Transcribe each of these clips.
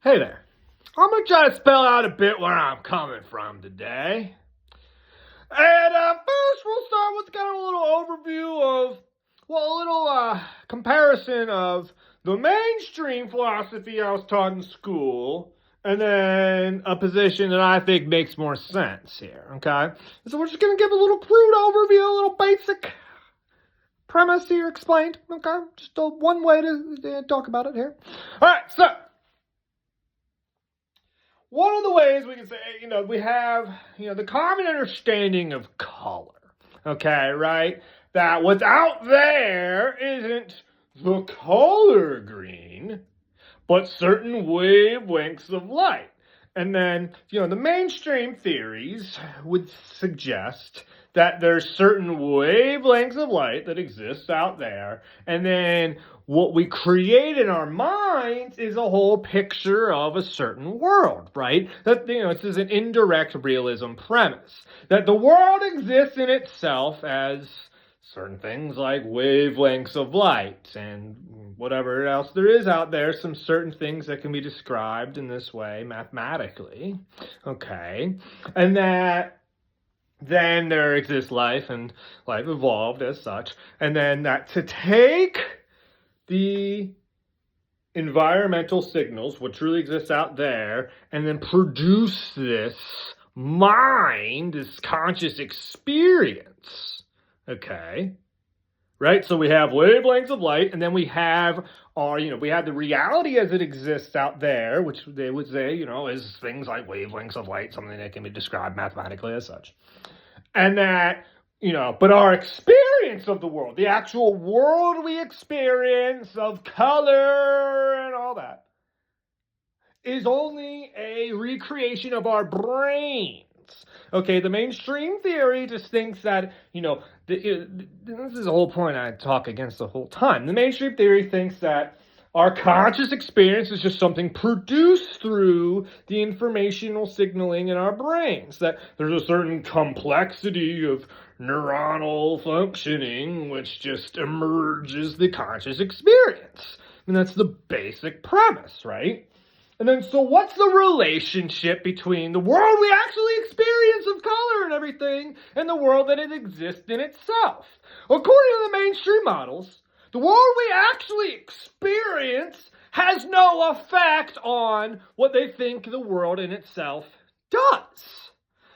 Hey there. I'm going to try to spell out a bit where I'm coming from today. And first, we'll start with kind of a little overview of, well, a little comparison of the mainstream philosophy I was taught in school, and then a position that I think makes more sense here, okay? So we're just going to give a little crude overview, a little basic premise here explained, okay? Just one way to talk about it here. All right, so one of the ways we can say, we have, the common understanding of color, okay, right? That what's out there isn't the color green, but certain wavelengths of light. And then, the mainstream theories would suggest that there's certain wavelengths of light that exist out there. And then what we create in our minds is a whole picture of a certain world, right? That, this is an indirect realism premise. That the world exists in itself as certain things like wavelengths of light and whatever else there is out there, some certain things that can be described in this way mathematically, okay? And that then there exists life, and life evolved as such, and then that to take the environmental signals, what truly exists out there, and then produce this mind, this conscious experience, okay? Right? So we have wavelengths of light, and then we have we have the reality as it exists out there, which they would say, is things like wavelengths of light, something that can be described mathematically as such. And that, but our experience of the world, the actual world we experience of color and all that, is only a recreation of our brains. Okay, the mainstream theory just thinks that, this is the whole point I talk against the whole time. The mainstream theory thinks that our conscious experience is just something produced through the informational signaling in our brains, that there's a certain complexity of neuronal functioning which just emerges the conscious experience. And that's the basic premise, right? And then, so what's the relationship between the world we actually experience of color and everything and the world that it exists in itself? According to the mainstream models, the world we actually experience has no effect on what they think the world in itself does.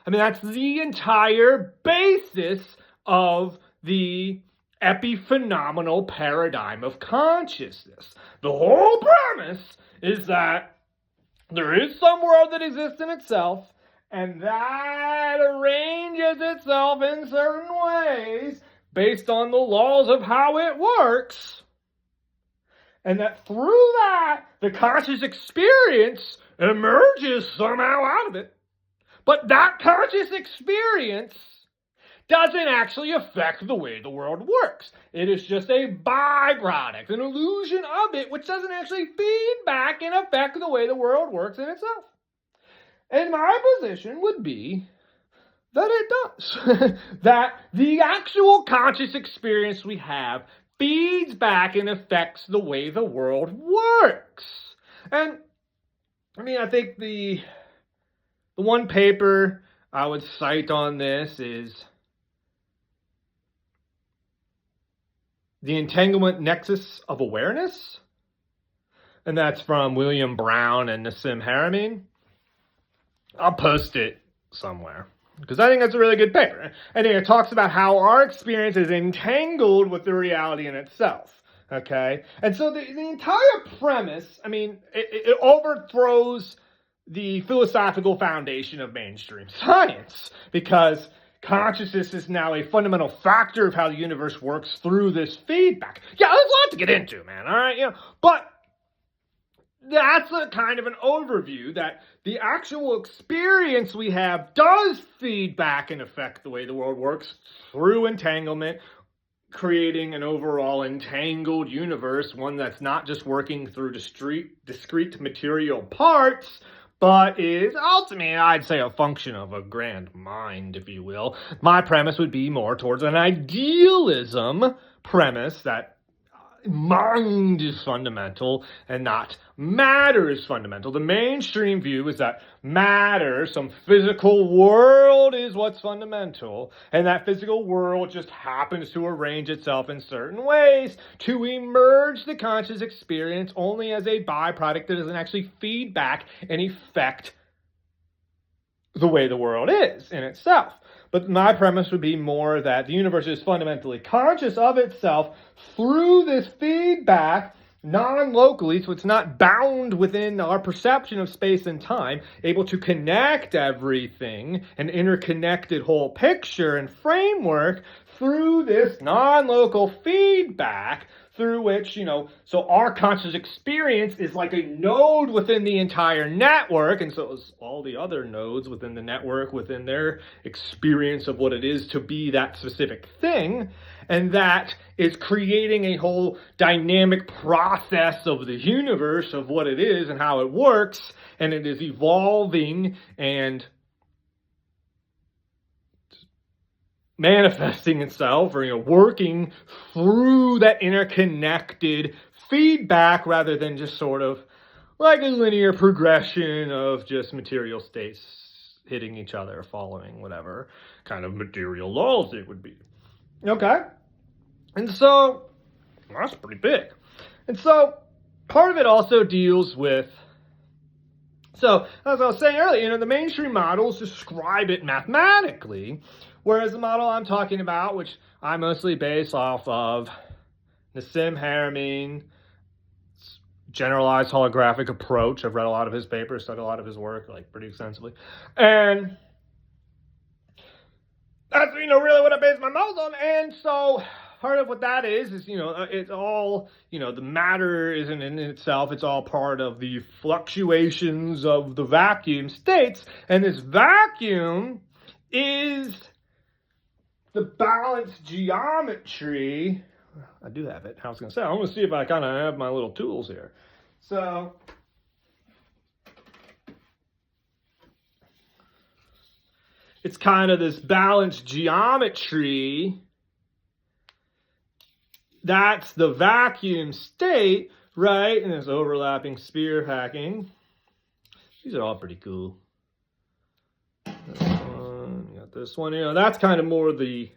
I mean, that's the entire basis of the epiphenomenal paradigm of consciousness. The whole premise is that there is some world that exists in itself, and that arranges itself in certain ways based on the laws of how it works, and that through that, the conscious experience emerges somehow out of it. But that conscious experience doesn't actually affect the way the world works. It is just a byproduct, an illusion of it, which doesn't actually feed back and affect the way the world works in itself. And my position would be that it does. That the actual conscious experience we have feeds back and affects the way the world works. And, I think the one paper I would cite on this is The Entanglement Nexus of Awareness, and that's from William Brown and Nassim Haramein. I'll post it somewhere, because I think that's a really good paper. I think it talks about how our experience is entangled with the reality in itself, okay? And so the entire premise, it overthrows the philosophical foundation of mainstream science, because consciousness is now a fundamental factor of how the universe works through this feedback. Yeah, there's a lot to get into, man, all right? But that's a kind of an overview that the actual experience we have does feed back and affect the way the world works through entanglement, creating an overall entangled universe, one that's not just working through discrete material parts, but is ultimately, I'd say, a function of a grand mind, if you will. My premise would be more towards an idealism premise that mind is fundamental and not matter is fundamental. The mainstream view is that matter, some physical world, is what's fundamental, and that physical world just happens to arrange itself in certain ways to emerge the conscious experience only as a byproduct that doesn't actually feed back and affect the way the world is in itself. But my premise would be more that the universe is fundamentally conscious of itself through this feedback non-locally, so it's not bound within our perception of space and time, able to connect everything, an interconnected whole picture and framework through this non-local feedback through which, so our conscious experience is like a node within the entire network, and so is all the other nodes within the network, within their experience of what it is to be that specific thing, and that is creating a whole dynamic process of the universe, of what it is and how it works, and it is evolving and manifesting itself, or working through that interconnected feedback rather than just sort of like a linear progression of just material states hitting each other, following whatever kind of material laws it would be. Okay? And so, that's pretty big. And so, part of it also deals with, so, as I was saying earlier, the mainstream models describe it mathematically, whereas the model I'm talking about, which I mostly base off of Nassim Haramein, generalized holographic approach. I've read a lot of his papers, studied a lot of his work, pretty extensively. And that's, really what I base my models on. And so part of what that is, it's all, the matter isn't in itself. It's all part of the fluctuations of the vacuum states. And this vacuum is the balanced geometry. I do have it. I was going to say, I'm going to see if I kind of have my little tools here. So, it's kind of this balanced geometry. That's the vacuum state, right? And this overlapping sphere hacking. These are all pretty cool. This one, that's kind of more the,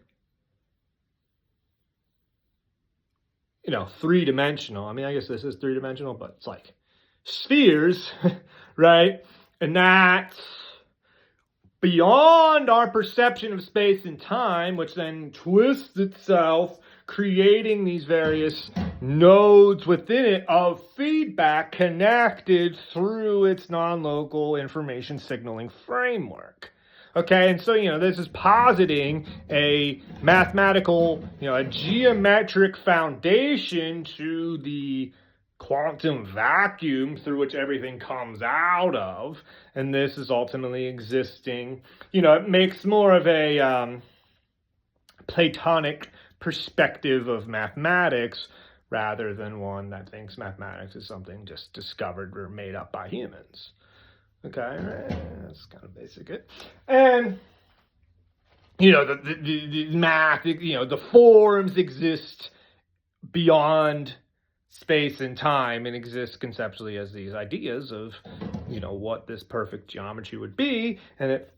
three-dimensional. I mean, I guess this is three-dimensional, but it's like spheres, right? And that's beyond our perception of space and time, which then twists itself, creating these various nodes within it of feedback connected through its non-local information signaling framework. Okay, and so, this is positing a mathematical, a geometric foundation to the quantum vacuum through which everything comes out of. And this is ultimately existing, it makes more of a Platonic perspective of mathematics rather than one that thinks mathematics is something just discovered or made up by humans. Okay, that's kind of basic. And, the math, the forms exist beyond space and time and exist conceptually as these ideas of, what this perfect geometry would be, and it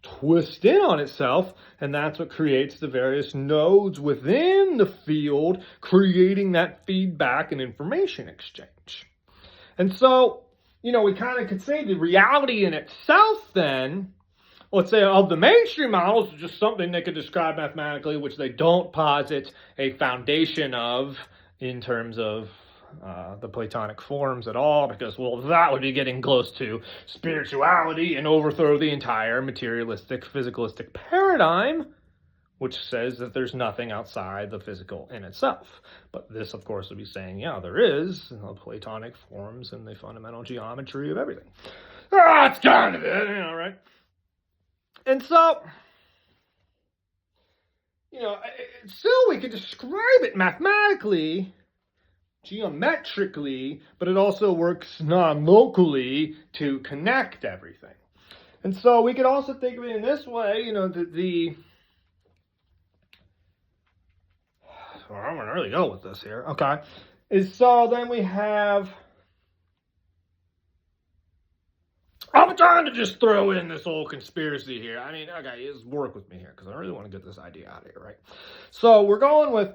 twists in on itself, and that's what creates the various nodes within the field, creating that feedback and information exchange. And so, we kind of could say the reality in itself then, let's say, of the mainstream models is just something they could describe mathematically, which they don't posit a foundation of in terms of the Platonic forms at all, because, well, that would be getting close to spirituality and overthrow the entire materialistic, physicalistic paradigm, which says that there's nothing outside the physical in itself. But this, of course, would be saying, yeah, there is Platonic forms and the fundamental geometry of everything. That's kind of it, right? And so, still we could describe it mathematically, geometrically, but it also works non-locally to connect everything. And so we could also think of it in this way, where I'm going to really go with this here, okay, is so then we have, I'm trying to just throw in this whole conspiracy here. I mean, okay, just work with me here because I really want to get this idea out of here, right? So we're going with,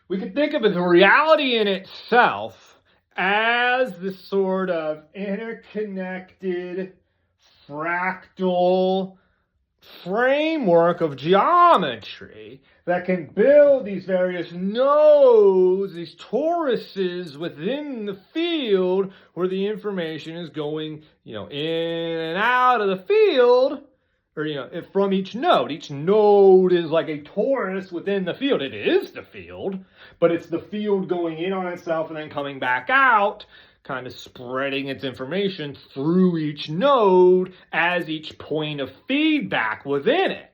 we could think of it as reality in itself as this sort of interconnected fractal framework of geometry that can build these various nodes, these toruses within the field where the information is going, in and out of the field, or, from each node. Each node is like a torus within the field. It is the field, but it's the field going in on itself and then coming back out, kind of spreading its information through each node as each point of feedback within it.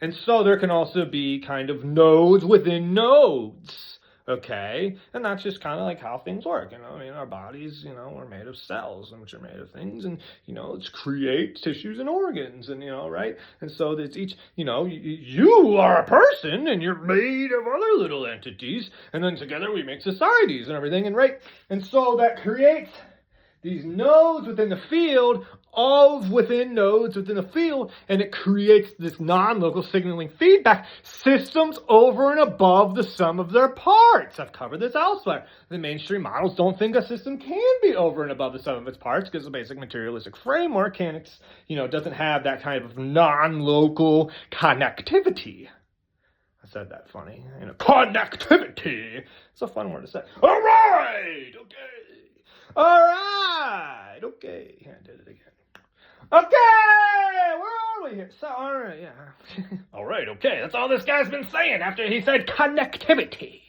And so there can also be kind of nodes within nodes, okay? And that's just kind of like how things work, our bodies, are made of cells, which are made of things, and, it's create tissues and organs, and, right? And so it's each, you are a person, and you're made of other little entities, and then together we make societies and everything, and right? And so that creates these nodes within the field of within nodes within the field, and it creates this non-local signaling feedback systems over and above the sum of their parts. I've covered this elsewhere. The mainstream models don't think a system can be over and above the sum of its parts because the basic materialistic framework doesn't have that kind of non-local connectivity. I said that funny. Connectivity. It's a fun word to say. All right. Okay. All right. Okay. I did it again. Okay. Where are we here? So, all right. Yeah. All right. Okay. That's all this guy's been saying after he said connectivity.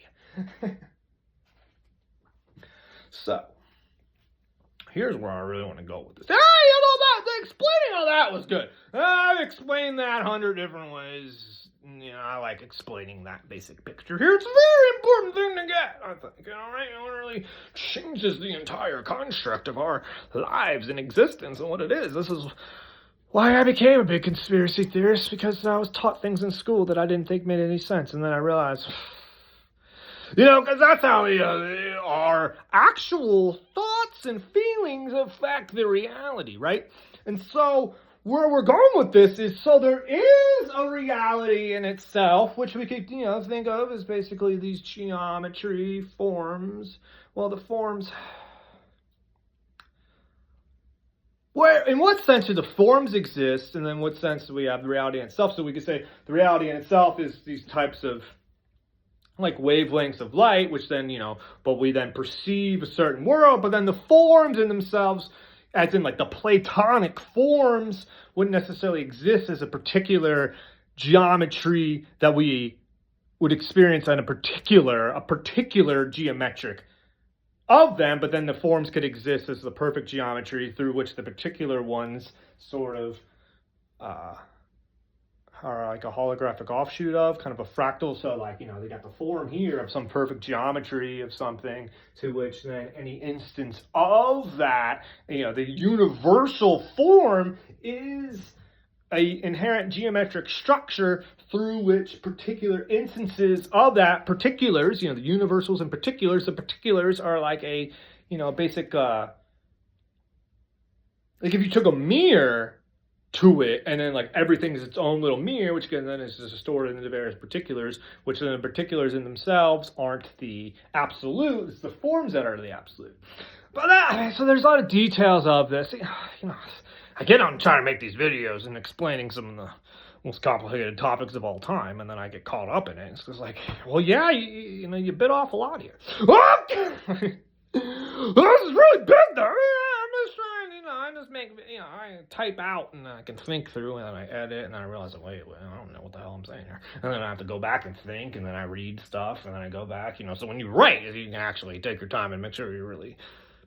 So, here's where I really want to go with this. Hey, explaining all that was good. I've explained that 100 different ways. I like explaining that basic picture here. It's a very important thing to get, I think. Right? It really changes the entire construct of our lives and existence and what it is. This is why I became a big conspiracy theorist, because I was taught things in school that I didn't think made any sense, and then I realized, because that's how our actual thoughts and feelings affect the reality, right? And so where we're going with this is, so there is a reality in itself, which we could, think of as basically these geometry forms. Well, the forms, where, in what sense do the forms exist, and then what sense do we have the reality in itself? So we could say the reality in itself is these types of like wavelengths of light, which then, but we then perceive a certain world, but then the forms in themselves, as in like the Platonic forms, wouldn't necessarily exist as a particular geometry that we would experience on a particular geometric of them, but then the forms could exist as the perfect geometry through which the particular ones sort of are like a holographic offshoot of, kind of a fractal. So like, they got the form here of some perfect geometry of something, to which then any instance of that, the universal form is a inherent geometric structure through which particular instances of that particulars, the universals and particulars, the particulars are like a, basic, like if you took a mirror to it, and then like everything is its own little mirror, which then is just stored into the various particulars, which then the particulars in themselves aren't the absolute, it's the forms that are the absolute. But so there's a lot of details of this. I get on trying to make these videos and explaining some of the most complicated topics of all time, and then I get caught up in it. It's just like, well, yeah, you bit off a lot here. This is really big though. I'm just trying, I just make, I type out and I can think through, and then I edit, and then I realize, wait, I don't know what the hell I'm saying here. And then I have to go back and think, and then I read stuff, and then I go back, so when you write, you can actually take your time and make sure you're really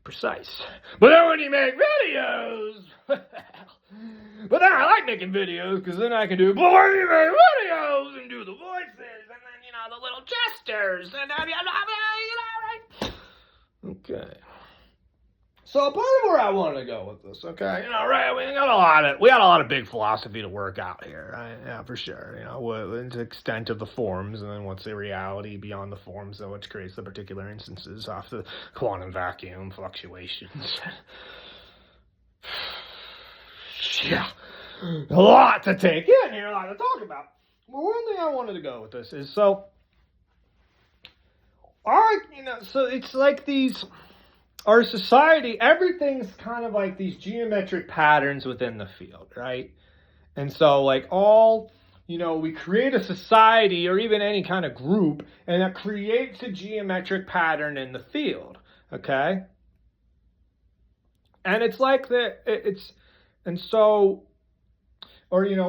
precise. But then when you make videos, but then I like making videos, because then I can do, but when you make videos and do the voices, and then, the little gestures, and right? Okay. So part of where I want to go with this, okay, right, we got a lot of big philosophy to work out here, right? Yeah, for sure. What the extent of the forms, and then what's the reality beyond the forms, which creates the particular instances off the quantum vacuum fluctuations. Yeah, a lot to take in here, a lot to talk about. But one thing I wanted to go with this is so it's like our society, everything's kind of like these geometric patterns within the field, right? And so like we create a society or even any kind of group, and that creates a geometric pattern in the field, okay? And it's like we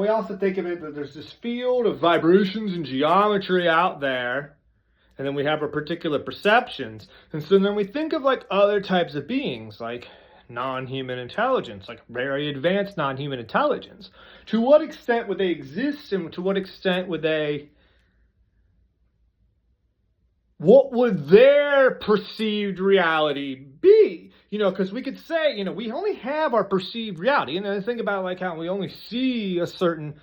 also think of it that there's this field of vibrations and geometry out there, and then we have our particular perceptions. And so then we think of like other types of beings, like non-human intelligence, like very advanced non-human intelligence. To what extent would they exist, and to what extent would what would their perceived reality be? Because we could say, we only have our perceived reality. And then think about like how we only see a certain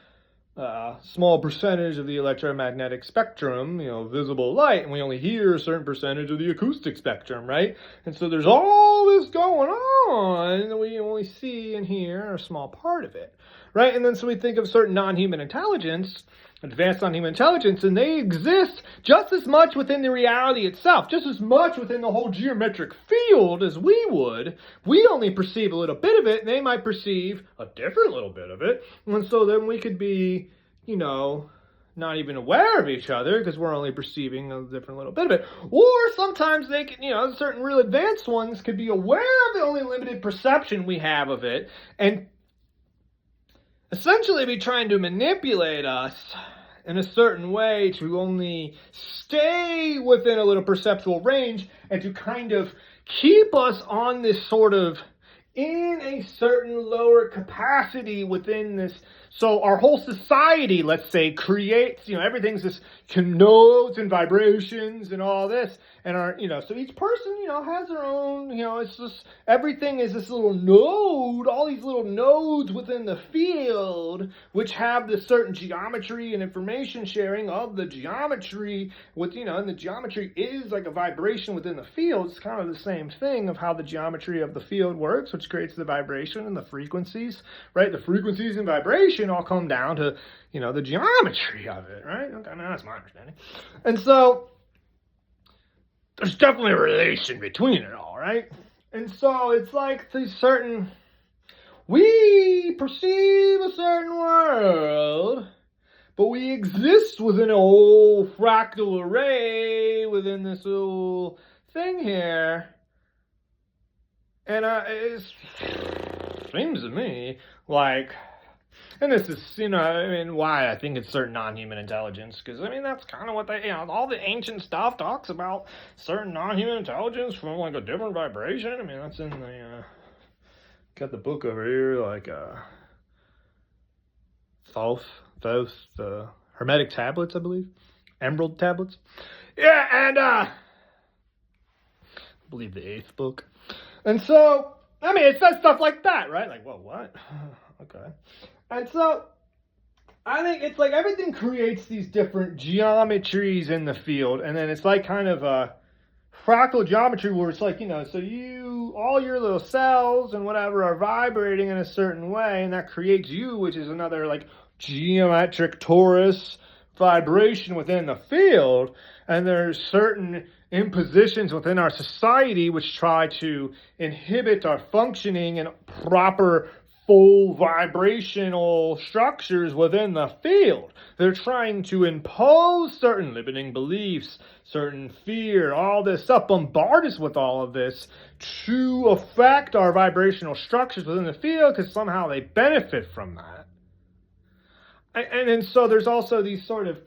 small percentage of the electromagnetic spectrum, visible light, and we only hear a certain percentage of the acoustic spectrum, right? And so there's all this going on, and we only see and hear a small part of it, right? And then so we think of certain non-human intelligence, advanced non-human intelligence, and they exist just as much within the reality itself, just as much within the whole geometric field as we would. We only perceive a little bit of it, and they might perceive a different little bit of it. And so then we could be, not even aware of each other because we're only perceiving a different little bit of it. Or sometimes they can, certain real advanced ones could be aware of the only limited perception we have of it, and essentially be trying to manipulate us in a certain way to only stay within a little perceptual range, and to kind of keep us on this sort of in a certain lower capacity within this. So our whole society, let's say, creates, everything's this nodes and vibrations and all this. And so each person, has their own, it's just, everything is this little node, all these little nodes within the field, which have this certain geometry and information sharing of the geometry with, and the geometry is like a vibration within the field. It's kind of the same thing of how the geometry of the field works, which creates the vibration and the frequencies, right? The frequencies and vibration all come down to, the geometry of it, right? Okay, now that's my understanding. And so there's definitely a relation between it all, right? And so it's like we perceive a certain world, but we exist within a whole fractal array within this little thing here. And it seems to me like, and this is, why I think it's certain non-human intelligence, because, that's kind of what they, all the ancient stuff talks about certain non-human intelligence from, like, a different vibration. That's in the, got the book over here, like, Thoth, the Hermetic Tablets, I believe. Emerald Tablets. Yeah, and, I believe the 8th book. And so, it says stuff like that, right? Like, well, what? Okay. And so, I think it's like everything creates these different geometries in the field, and then it's like kind of a fractal geometry where it's like, so all your little cells and whatever are vibrating in a certain way, and that creates you, which is another like geometric torus vibration within the field. And there's certain impositions within our society which try to inhibit our functioning and proper full vibrational structures within the field. They're trying to impose certain limiting beliefs, certain fear, all this stuff, bombard us with all of this to affect our vibrational structures within the field because somehow they benefit from that. And so there's also these sort of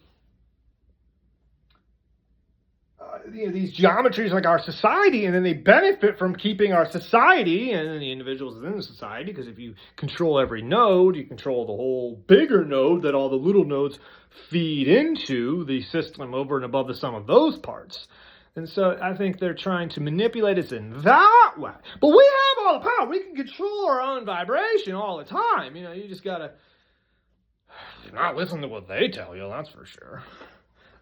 these geometries like our society, and then they benefit from keeping our society and the individuals within the society, because if you control every node, you control the whole bigger node that all the little nodes feed into the system over and above the sum of those parts. And so I think they're trying to manipulate us in that way. But we have all the power. We can control our own vibration all the time. You just got to not listen to what they tell you, that's for sure.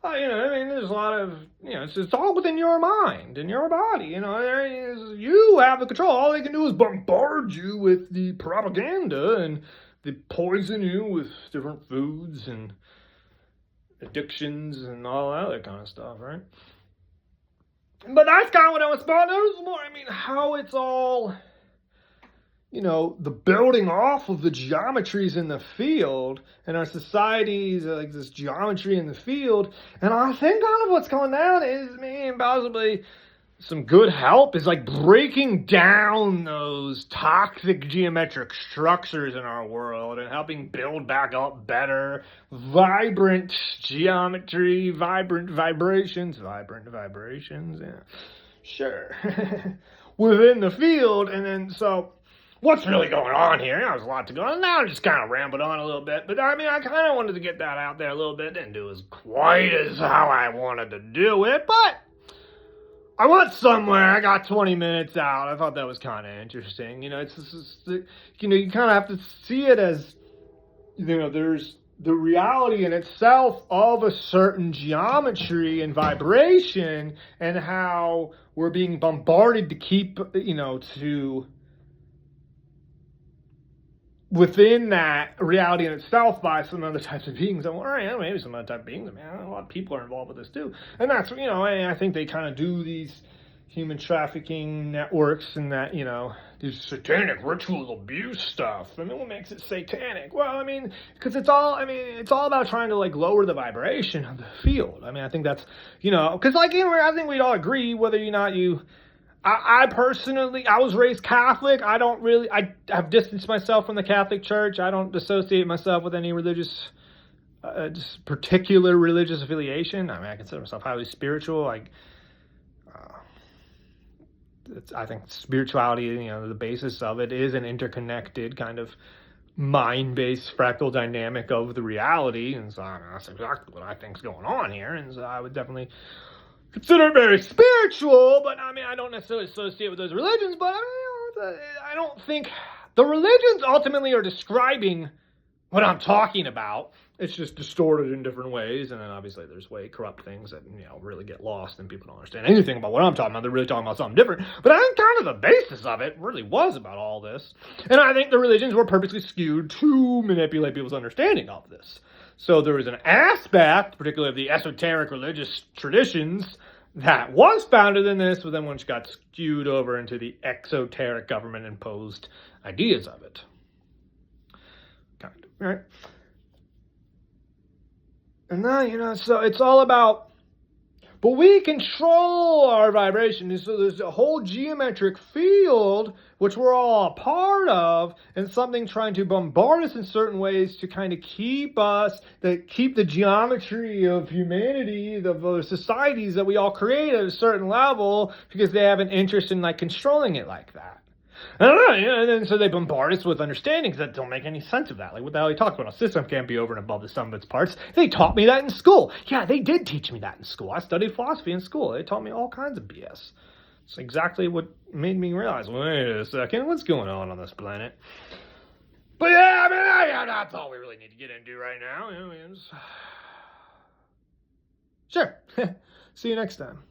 There's a lot of, it's all within your mind and your body. You have the control. All they can do is bombard you with the propaganda and they poison you with different foods and addictions and all that other kind of stuff, right? But that's kind of what I was about. There's more, how it's all, the building off of the geometries in the field, and our societies like this geometry in the field. And I think kind of what's going down is, possibly some good help is like breaking down those toxic geometric structures in our world and helping build back up better, vibrant geometry, vibrant vibrations, yeah, sure, within the field. And then, so what's really going on here? There's a lot to go on. Now I just kind of rambled on a little bit, but I kind of wanted to get that out there a little bit. Didn't do as quite as how I wanted to do it, but I went somewhere. I got 20 minutes out. I thought that was kind of interesting. It's you kind of have to see it as, there's the reality in itself of a certain geometry and vibration, and how we're being bombarded to keep, to within that reality in itself by some other types of beings. I'm all maybe some other type of beings. A lot of people are involved with this too. And that's, I think they kind of do these human trafficking networks and that, these satanic ritual abuse stuff. What makes it satanic? Well, because it's all about trying to lower the vibration of the field. I think that's, because I think we'd all agree, whether or not I personally, I was raised Catholic. I have distanced myself from the Catholic Church. I don't associate myself with any religious, just particular religious affiliation. I consider myself highly spiritual. I think spirituality, the basis of it is an interconnected kind of mind-based fractal dynamic of the reality. And so that's exactly what I think is going on here. And so I would definitely consider it very spiritual, but I don't necessarily associate with those religions, but I don't think the religions ultimately are describing what I'm talking about. It's just distorted in different ways, and then obviously there's way corrupt things that, really get lost and people don't understand anything about what I'm talking about. They're really talking about something different. But I think kind of the basis of it really was about all this. And I think the religions were purposely skewed to manipulate people's understanding of this. So there was an aspect, particularly of the esoteric religious traditions, that was founded in this, but then once got skewed over into the exoteric government-imposed ideas of it. Kind of, right? And then, so it's all about, but we control our vibration. So there's a whole geometric field, which we're all a part of, and something trying to bombard us in certain ways to kind of keep the geometry of humanity, the societies that we all create at a certain level, because they have an interest in controlling it like that. I don't know, and then so they bombard us with understandings that don't make any sense of that. What the hell are you talking about? A system can't be over and above the sum of its parts. They taught me that in school. Yeah, they did teach me that in school. I studied philosophy in school. They taught me all kinds of BS. It's exactly what made me realize, wait a second, what's going on this planet? But yeah, that's all we really need to get into right now. Sure. See you next time.